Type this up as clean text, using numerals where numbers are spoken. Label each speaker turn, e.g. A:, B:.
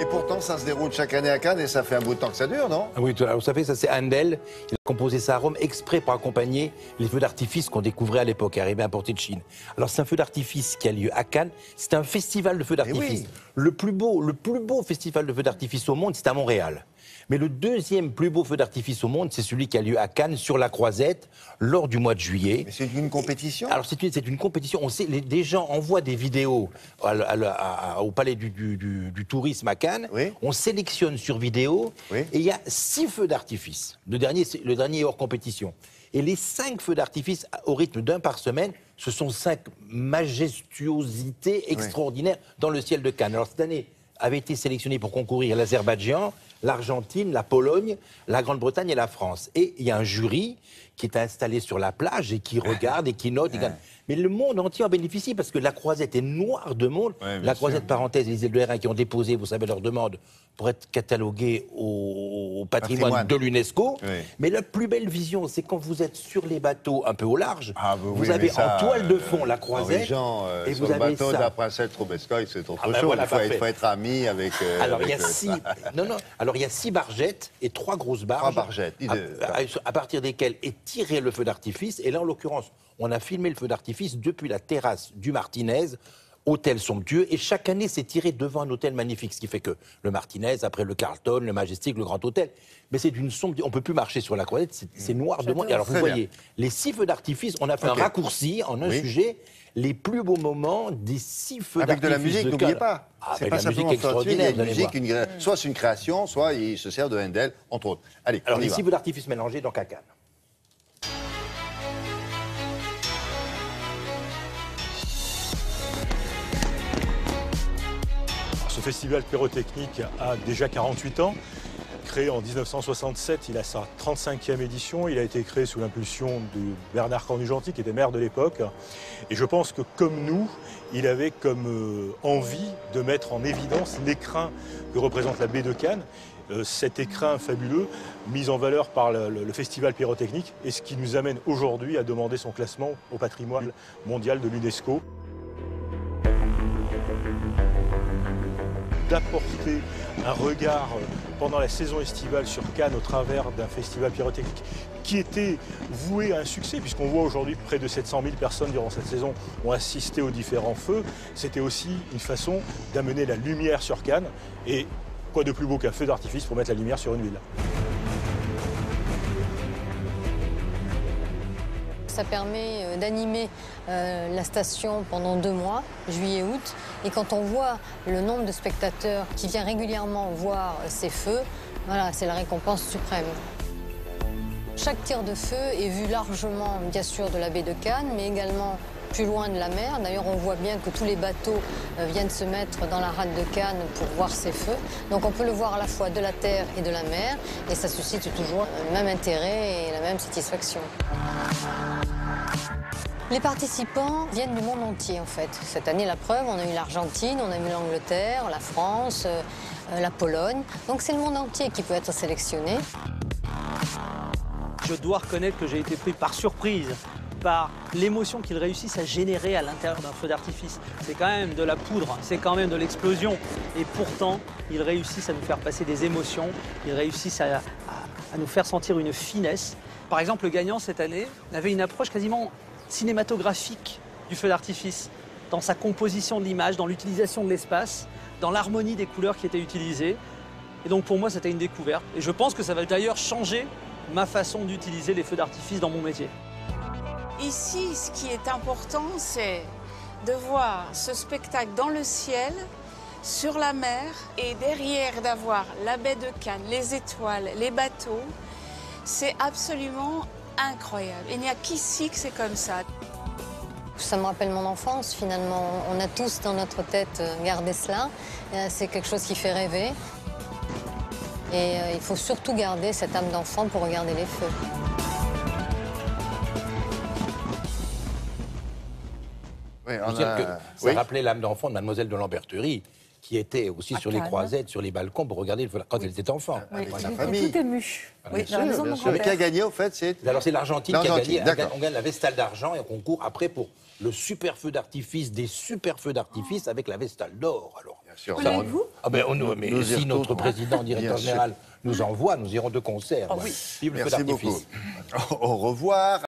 A: Et pourtant, ça se déroule chaque année à Cannes et ça fait un bout de temps que ça dure, non?
B: Ah oui, vous savez, ça c'est Handel. Il a composé ça à Rome exprès pour accompagner les feux d'artifice qu'on découvrait à l'époque, arrivés importés de Chine. Alors c'est un feu d'artifice qui a lieu à Cannes. C'est un festival de feux d'artifice.
A: Oui.
B: Le plus beau festival de feux d'artifice au monde, c'est à Montréal. Mais le deuxième plus beau feu d'artifice au monde, c'est celui qui a lieu à Cannes, sur la Croisette, lors du mois de juillet.
A: Mais c'est une compétition?
B: Alors c'est une compétition. On sait, des gens envoient des vidéos au palais du tourisme à Cannes.
A: Oui.
B: On sélectionne sur vidéo
A: Oui.
B: et il y a 6 feux d'artifice. Le dernier est hors compétition. Et les 5 feux d'artifice au rythme d'un par semaine, ce sont 5 majestuosités extraordinaires dans le ciel de Cannes. Alors cette année avait été sélectionné pour concourir l'Azerbaïdjan, l'Argentine, la Pologne, la Grande-Bretagne et la France. Et il y a un jury qui est installé sur la plage et qui regarde et qui note. Mais le monde entier en bénéficie parce que la Croisette est noire de monde. La Croisette, parenthèse, les îles de Rhin qui ont déposé, vous savez, leur demande pour être cataloguées au patrimoine de l'UNESCO.
A: Oui.
B: Mais la plus belle vision, c'est quand vous êtes sur les bateaux un peu au large, vous
A: oui,
B: avez
A: ça,
B: en toile de fond la Croisette.
A: Et
B: vous
A: sur le
B: avez
A: bateau
B: ça.
A: de la princesse Trubetskoy, c'est autre chose.
B: Voilà,
A: il faut être ami avec.
B: Alors il y a
A: avec,
B: 6. Alors il y a 6 bargettes et 3 grosses barges.
A: 3 bargettes.
B: À partir desquelles est tiré le feu d'artifice. Et là, en l'occurrence, on a filmé le feu d'artifice depuis la terrasse du Martinez, hôtel somptueux. Et chaque année, c'est tiré devant un hôtel magnifique. Ce qui fait que le Martinez, après le Carlton, le Majestic, le Grand Hôtel. Mais c'est d'une sombre. On ne peut plus marcher sur la Croisette, c'est noir de monde. Et alors vous voyez, les 6 feux d'artifice, on a fait un raccourci en un sujet. Les plus beaux moments des 6 feux d'artifice.
A: Avec de la musique, n'oubliez pas.
B: C'est pas simplement extraordinaire.
A: Il y a une musique, soit c'est une création, soit il se sert de Handel, entre autres. Allez,
B: alors
A: on y
B: les
A: va.
B: 6 feux d'artifice mélangés, donc à Cannes.
C: Ce festival pyrotechnique a déjà 48 ans. Créé en 1967, il a sa 35e édition. Il a été créé sous l'impulsion de Bernard Cornut-Gentil, qui était maire de l'époque. Et je pense que, comme nous, il avait comme envie de mettre en évidence l'écrin que représente la baie de Cannes. Cet écrin fabuleux, mis en valeur par le festival pyrotechnique, et ce qui nous amène aujourd'hui à demander son classement au patrimoine mondial de l'UNESCO. D'apporter un regard pendant la saison estivale sur Cannes au travers d'un festival pyrotechnique qui était voué à un succès, puisqu'on voit aujourd'hui près de 700 000 personnes durant cette saison ont assisté aux différents feux. C'était aussi une façon d'amener la lumière sur Cannes, et quoi de plus beau qu'un feu d'artifice pour mettre la lumière sur une ville.
D: Ça permet d'animer la station pendant 2 mois, juillet-août. Et quand on voit le nombre de spectateurs qui vient régulièrement voir ces feux, voilà, c'est la récompense suprême. Chaque tir de feu est vu largement, bien sûr, de la baie de Cannes, mais également plus loin de la mer. D'ailleurs, on voit bien que tous les bateaux viennent se mettre dans la rade de Cannes pour voir ces feux. Donc on peut le voir à la fois de la terre et de la mer, et ça suscite toujours le même intérêt et la même satisfaction. Les participants viennent du monde entier, en fait. Cette année, la preuve, on a eu l'Argentine, on a eu l'Angleterre, la France, la Pologne. Donc c'est le monde entier qui peut être sélectionné.
E: Je dois reconnaître que j'ai été pris par surprise par l'émotion qu'ils réussissent à générer à l'intérieur d'un feu d'artifice. C'est quand même de la poudre, c'est quand même de l'explosion. Et pourtant, ils réussissent à nous faire passer des émotions, ils réussissent à nous faire sentir une finesse. Par exemple, le gagnant cette année avait une approche quasiment cinématographique du feu d'artifice, dans sa composition de l'image, dans l'utilisation de l'espace, dans l'harmonie des couleurs qui étaient utilisées. Et donc pour moi, c'était une découverte. Et je pense que ça va d'ailleurs changer ma façon d'utiliser les feux d'artifice dans mon métier.
F: Ici, ce qui est important, c'est de voir ce spectacle dans le ciel, sur la mer, et derrière d'avoir la baie de Cannes, les étoiles, les bateaux. C'est absolument incroyable. Il n'y a qu'ici que c'est comme ça.
D: Ça me rappelle mon enfance, finalement. On a tous dans notre tête gardé cela. C'est quelque chose qui fait rêver. Et il faut surtout garder cette âme d'enfant pour regarder les feux.
A: Oui,
B: ça rappelait l'âme d'enfant de Mademoiselle de Lamberterie, qui était aussi sur les croisettes, sur les balcons, pour regarder le feu quand elle était enfant.
A: Avec la
G: J'étais
A: famille.
G: tout émue.
A: Bien sûr, bien sûr. Mais qui a gagné, au fait, c'est...
B: Alors c'est l'Argentine qui a gagné.
A: D'accord.
B: On gagne la Vestale d'argent et on concourt après pour le super feu d'artifice des super feux d'artifice avec la Vestale d'or. Alors
A: sûr.
F: Vous l'avez, vous?
B: Ah ben, mais
A: Nous y
B: si notre
A: retournons.
B: président, directeur
A: Bien sûr.
B: général, nous envoie, nous irons de concert.
F: Ah oui.
B: Vive le feu
A: Merci
B: d'artifice.
A: beaucoup. Au revoir.